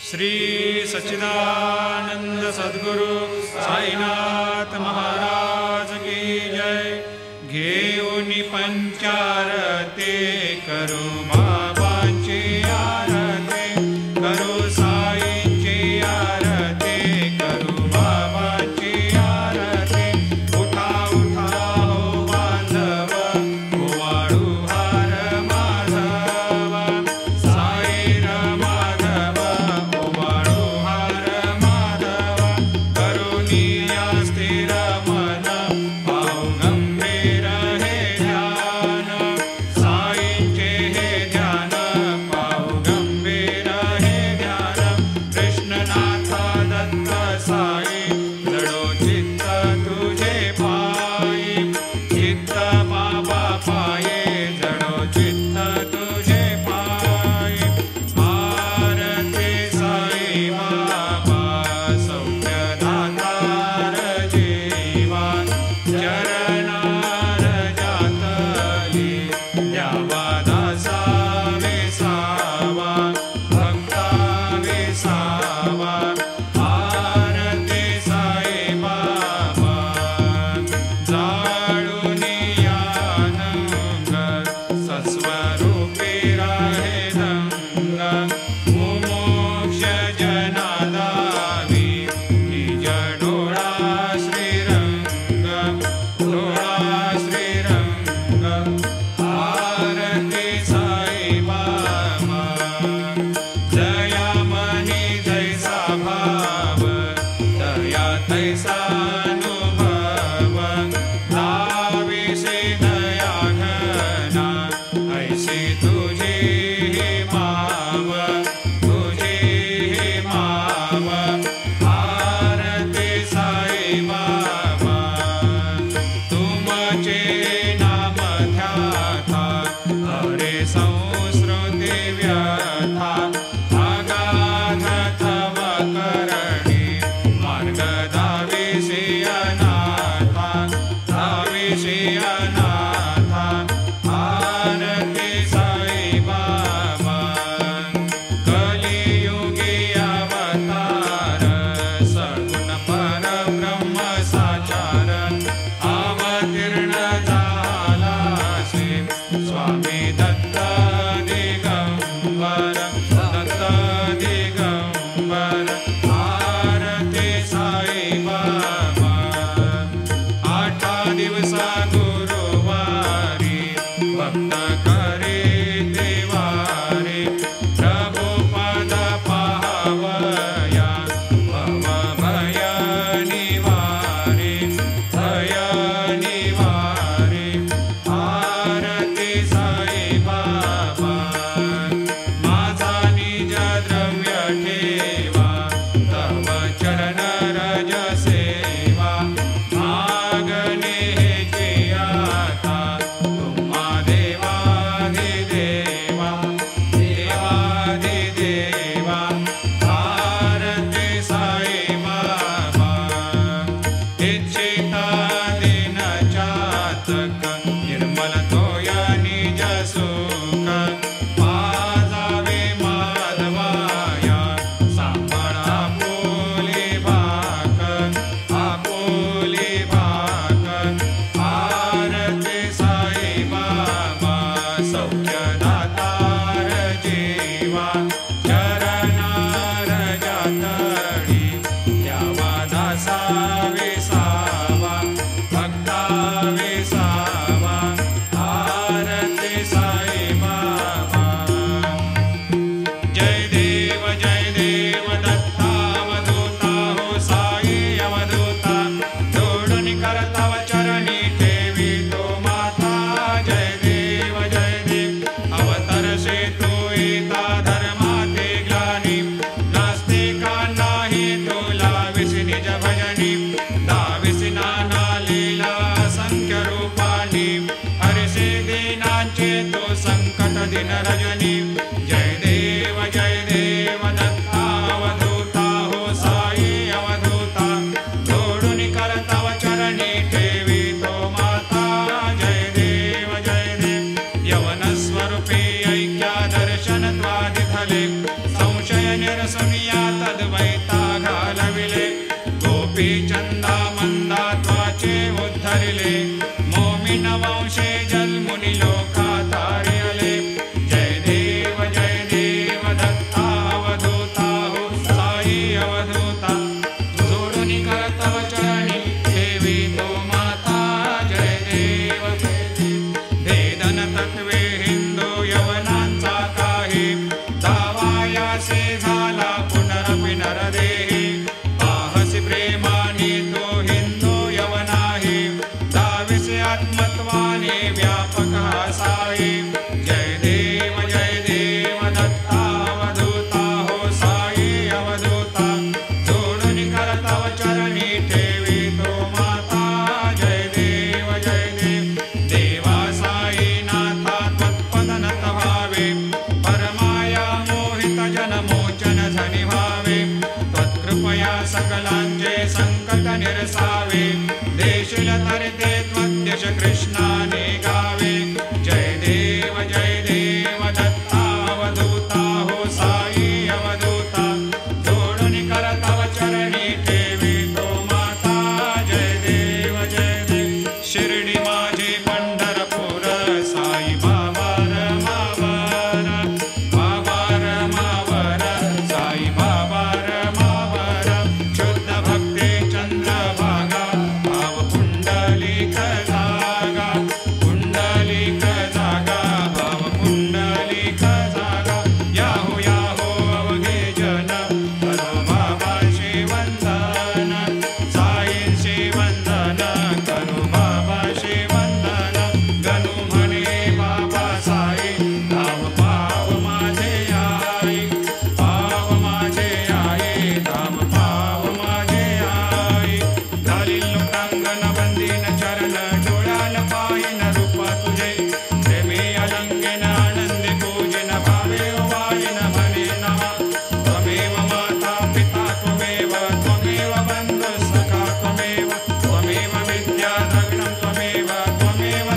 श्री सच्चिदानंद सद्गुरु साईनाथ महाराज की जय। घेऊनी पंचारते करू बाबांची आरती, करू साईंची आरती, करू बाबांची आरती। उठा उठा हो बांधव, ओवाळू हार माधव, साई माधव, ओवाळू हार माधव। करुणी या स्थिर मन, पाहू गंभीर हे ध्यान, साईंचे हे निरसुनिया तद्वैता घालविले गोपी चंदा मंदा त्वाचे उद्धरिले मोमिन वंशे जन्मुनि लोका तारियले जय देव दत्ता अवधूता हो साई अवधूता जोडुनि कर तव चरणी देवी तो माता जय देव भेदन तत्वे हिंदू यवनांचा काही दावायासे झाला पुनरपि नरदेही पाहसी प्रेमाने तो हिंदू यवनाही दाविसे आत्मत्वाने व्यापक साई जय देव दत्ता अवधूता हो साई अवधूता जोडुनि कर तव चरणी ठेवी तो माता जय देव देवा साई नाथा त्वत्पद नत भावे परमाया मोहित जन मोचन झनि भावे त्वत्कृपया सकलांचे संकट निरसावे देशील तरते त्वद्यश कृष्णाने गावे जय देव दत्ता अवधूता हो साई अवधूता जोडुनि कर तव चरणी ठेवी तो माता जय देव शिर्डी माझे पंढरपूर साई बाबा रमावर साई बाबा रमावर शुद्ध भक्ते चंद्रभागा भाव पुंडलिक जागा भाव पुंडलिक जागा याहो अवघे जन करो बाबा वंदन साईंचे वंदन करो बाबा वंदन गणू म्हणे बाबा साई धाव पाव माझे आई धाव पाव माझे आई घालील लोटांगण बंदीन चरण डोळ्याल पायीन रूप तुझे प्रेमे अलंकेन आनंदे पूजन भावे वायन म्हणे नमः त्वमेव माता पिता त्वमेव बंधु सखा त्वमेव विद्या द्रविणं त्वमेव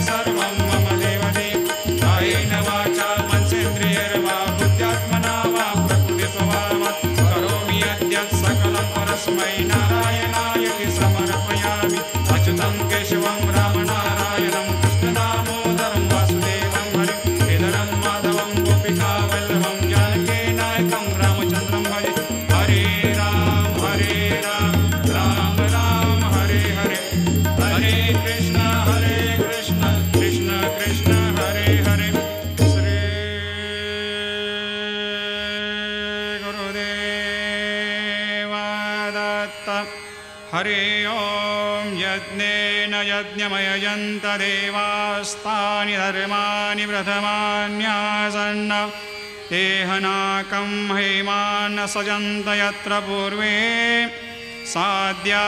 सर्वं मम देवदेव कायेन वाचा मनसेन्द्रियैर्वा बुद्ध्यात्मना वा प्रकृतिस्वभावात् करोमि यद्यत् सकलं परस्मै नारायणायति समर्पयामि अच्युतं केशवं रामनारायणं कृष्णदामोदरं वासुदेवं हरिं श्रीधरं माधवं गोपिकावल्लभं जानकीनायकं रामचन्द्रं भजे हरे राम राम राम हरे हरे हरे कृष्ण कृष्ण कृष्ण हरे हरे श्री गुरुदेव दत्त हरि ओम यज्ञेन यज्ञमयजन्त देवास्तानि धर्माणि प्रथमान्यासन्न तेहनाकं हेमान् सजन्त यत्र पूर्वे साद्या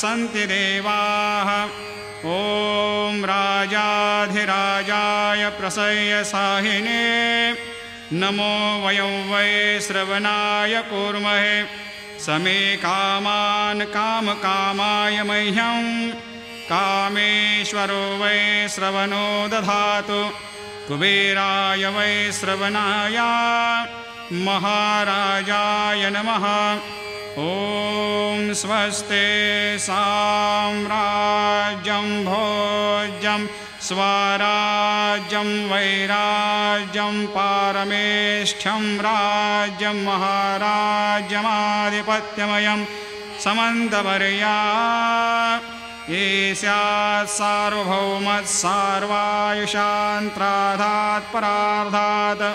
सन्ति देवाः ॐ राजाधिराजाय प्रसह्य साहिने नमो वयं वै श्रवणाय कूर्महे समे कामान् कामकामाय मह्यं कामेश्वरो वै श्रवणो दधातु कुबेराय वै श्रवणाय महाराजाय नमः ॐ स्वस्ते साम्राज्यं भोज्यं स्वराज्यं वैराज्यं पारमेष्ठ्यं राज्यं महाराज्यमाधिपत्यमयं समन्तवर्या ईस्यात् सार्वभौमत् सार्वायुषान्त्राधात् परार्धात्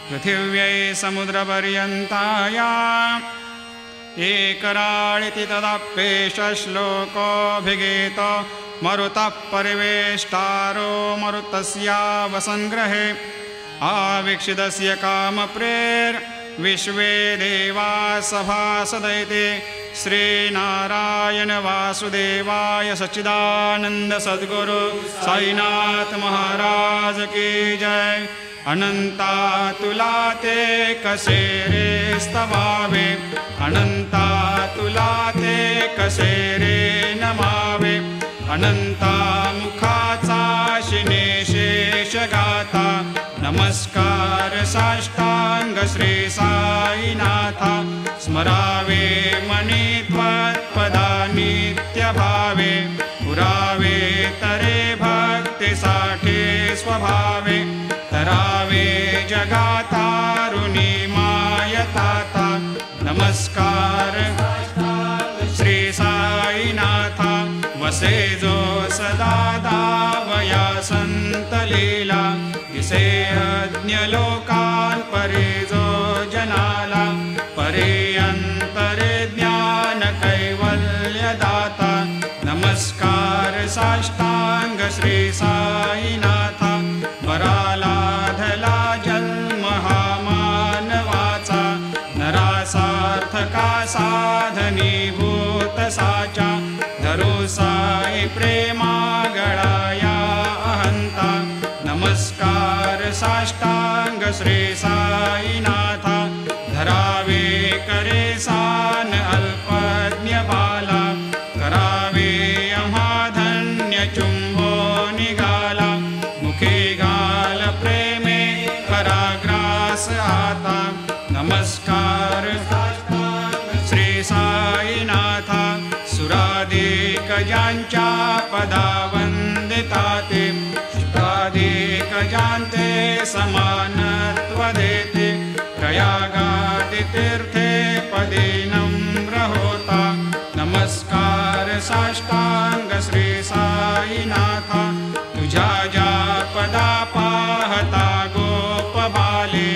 पृथिव्यै समुद्रपर्यन्ताया एकराळिति तदप्येष श्लोकोऽभिगीतो मरुतः परिवेष्टारो मरुतस्यावसङ्ग्रहे आवीक्षितस्य कामप्रेर्विश्वे देवा सभासदैते श्रीनारायण वासुदेवाय सच्चिदानंद सद्गुरु साईनाथ महाराज की जय। अनंता तुलाते कसे रे स्तवावे, अनंता तुलाते कसे रे नमावे, अनंता मुखाचा शिने शेष गाता, नमस्कार साष्टांग श्री साईनाथा। स्मरावे मने त्वत्पदानित्यभावे पुरावे तरे भक्तिसाठे स्वभावे तरावे जगातारुणी मायताता नमस्कार श्री साईनाथा वसे जो सदा दावया संत लीला दिसे अज्ञलोकान् परे जो जनाला परे अंतरे ज्ञान कैवल्य दाता नमस्कार साष्टांग श्री साईनाथा वरालाधला जन्म हा मानवाचा नरासार्थका साधनीभूत साचा धरो साई प्रेमा गळाया अहंता नमस्कार साष्टांग श्री साईनाथा धरावे करे सान अल्पज्ञ बाला करावे आम्हा धन्य चुंबो निघाला मुखे घाल प्रेमे कराग्रास आता नमस्कार श्री साईनाथा सुराधिक ज्यांच्या पदा वंदिता ते शुकाधिक ज्यांते समानत्व देते प्रयागादि तीर्थे पदे नम्र होता नमस्कार साष्टांग श्री साईनाथा तुझ्या ज्या पदा पाहता गोप बाले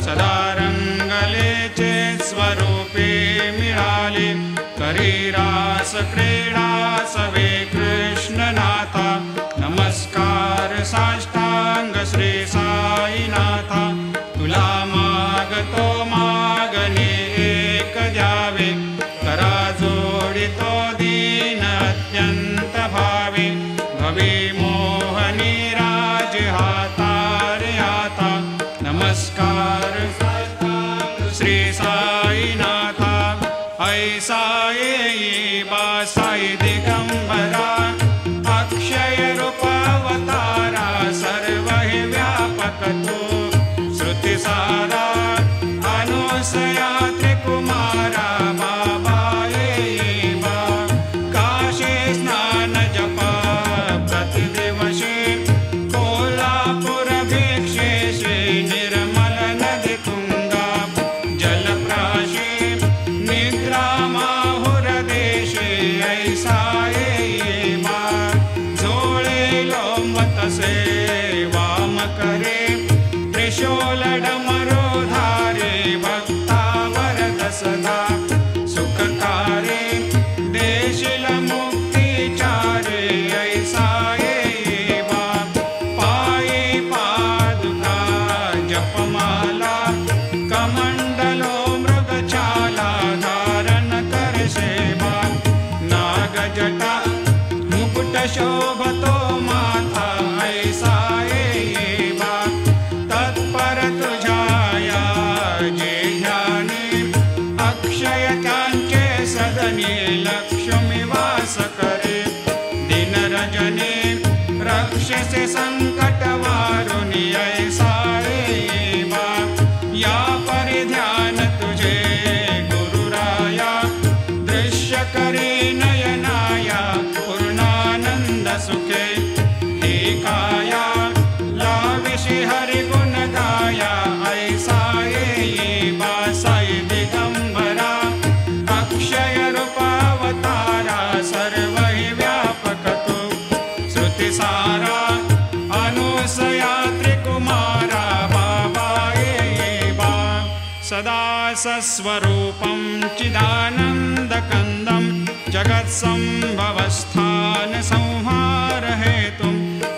सदा रंगलेचे स्वरूपे मिळाले करी रास क्रीडा सवे कृष्णनाथा नमस्कार साष्टांग श्री साईनाथा तुला मागतो मागणे एक द्यावे करा जोडितो दीन अत्यंत भावे भवे मोहनी राज हातारे आता नमस्कार श्री साईनाथा ऐसा येई बा साई दिगंबरा अक्षय रूपावतारा सर्व हि व्यापक तो श्रुति सारा अनुसया त्रिकुमारा बाबा येई बा काशी स्नान जपा प्रतिदिवशी कोल्हापुर भिक्षे श्री निर्मल नदी तुंगा जलप्राशी निद्रा माहुर देशे ऐसा येई बा झोळे लोंबतसे वाम करे त्रिशूल डमरो धारे भक्ता वरद सदा सुखकारे देशिल मुक्तिचारे ऐसा येई बा पायी पादुका जपमाला कमंडलो मृगचाला धारण कर सेवा नागजटा मुकुट शोभतो माथा ऐसा येई बा तत्पर तुझाया जे ध्याने अक्षय त्यांचे सदने लक्ष्मी वास करे दिन रजने रक्षसे संकट वारुणी ऐसा येई बा या परिध्यान तुझे गुरुराया दृश्य करे नयनाया पूर्णानंद सुखे हे काया लाविषि हरि गुण गाया ऐसा येई बा साई दिगंबरा अक्षय रूपावतारा सर्व हि व्यापक तो श्रुति सारा अनुसया त्रिकुमारा बाबा येई बा सदा सस्वरूपं चिदानन्दकन्दं जगत्सम्भवस्थान संहार हेतुं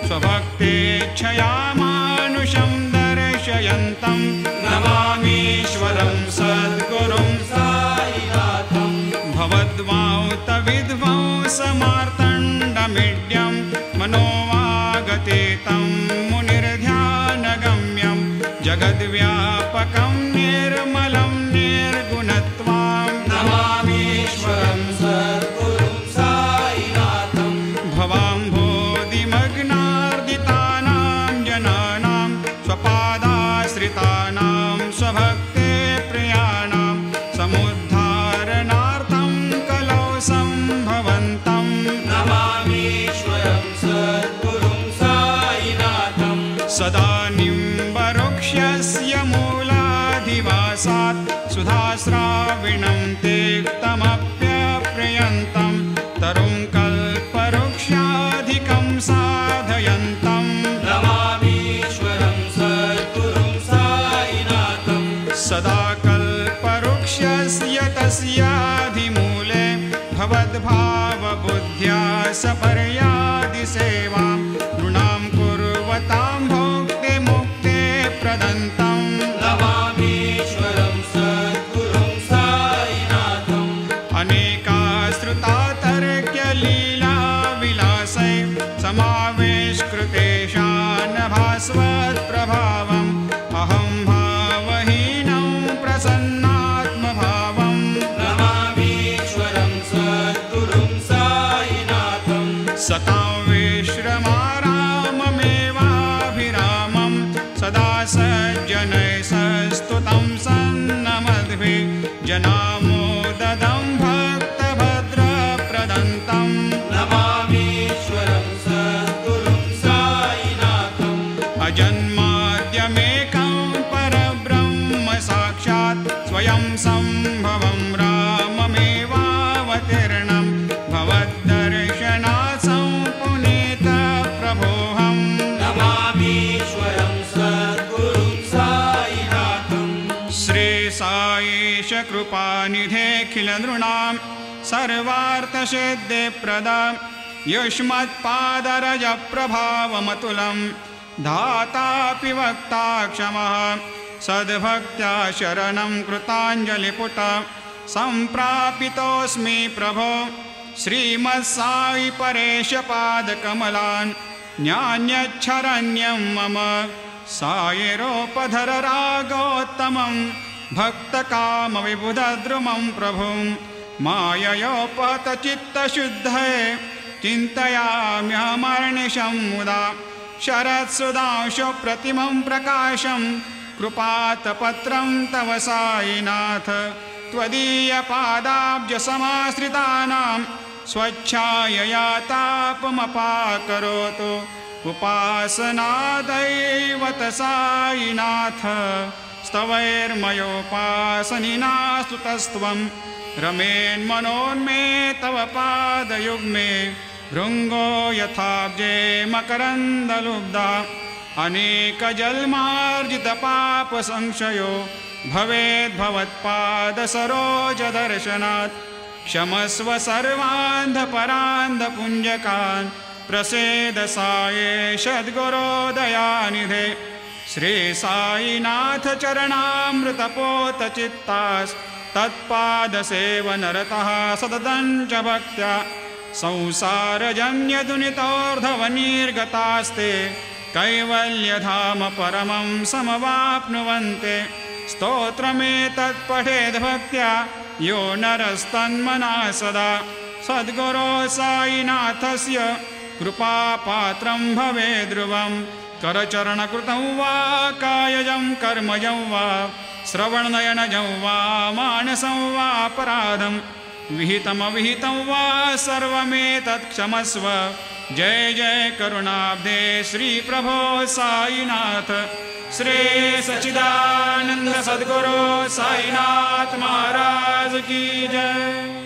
स्वभक्तेच्छया मानुषं दर्शयन्तं नमामीश्वरं सद्गुरुं साईनाथं भवद्वांत विध्वंसमार्तण्डमीड्यं मनोवागतीतं मुनिर्ध्यानगम्यं जगद्व्यापकं निर्मलं निर्गुणत्वां नमामीश्वरं सद्गुरुं साईनाथं भवाम्भोधिमग्नार्दितानां जनानां स्वपादाश्रितानां सुधास्राविणं तिक्तमप्यप्रियन्तं तरुं कल्पवृक्षाधिकं साधयन्तं नमामीश्वरं सद्गुरुं साईनाथं सदा कल्पवृक्षस्य तस्याधिमूले भवद्भावबुद्ध्या सपर्यादिसेवां नृणां कुर्वतां भोक्तिमुक्ते प्रदन्तं नमामीश्वरं सद्गुरुं साईनाथम् अनेकाश्रुतातर्क्यलीलाविलासै समावेशकृतेशान् भास्वत्प्रभावम् अहं भावहीनं प्रसन्नात्मभावं नमामीश्वरं सद्गुरुं साईनाथम् सतां विश्रमाराममेवाभिरामं सदा सज्जनैः सस्तुतं सन्नमद्भिः जनामोददं भक्तभद्रप्रदन्तं नमामीश्वरं सद्गुरुं साईनाथम् अजन्माद्यमेकं परब्रह्म साक्षात् स्वयं सम्भवं राममेवावतीर्णं भवद्दर्शनात् सम्पुनीतप्रभोऽहं नमामीश्वरं सद्गुरुं साईनाथम् श्रीसाईश कृपानिधेऽखिलनृणां सर्वार्थसिद्धिप्रदा युष्मत्पादरजप्रभावमतुलं धातापि वक्ता क्षमः सद्भक्त्या शरणं कृताञ्जलिपुट सम्प्रापितोऽस्मि प्रभो श्रीमत्साई परेशपादकमलान् न्यान्यच्छरण्यं मम सायिरोपधर रागोत्तमं भक्तकामविबुधद्रुमं प्रभुं माययोपहतचित्तशुद्धये चिन्तयाम्यहमर्निशं मुदा शरत्सुधांशुप्रतिमं प्रकाशं कृपातपत्रं तव साईनाथ त्वदीयपादाब्जसमाश्रितानां स्वच्छायया तापमपाकरोतु उपासनादैवत साईनाथ स्तवैर्मयोपासनिना स्तुतस्त्वं रमेन्मनोन्मे तव पादयुग्मे भृङ्गो यथाब्जे मकरन्दलुब्धा अनेकजन्मार्जितपापसंशयो भवेद्भवत्पादसरोजदर्शनात् क्षमस्व सर्वान्धपरान्धपुञ्जकान् प्रसेद साये सद्गुरोदयानिधे श्री साईनाथ चरणामृतपोतचित्तास् तत्पादसेवनरतः सततं च भक्त्या संसारजन्यदुनितोर्धवनिर्गतास्ते कैवल्यधाम परमं समवाप्नुवन्ते स्तोत्रमेतत्पठेद् भक्त्या यो नरस्तन्मना सदा सद्गुरो साईनाथस्य कृपापात्रं भवेद्ध्रुवं करचरणकृतं वा कायजं कर्मजं वा श्रवणनयनजं वा मानसं वा अपराधं विहितमविहितं वा सर्वमेतत् क्षमस्व जय जय करुणाब्धे श्री प्रभो साईनाथ श्री सच्चिदानंद सद्गुरु साईनाथ महाराज की जय।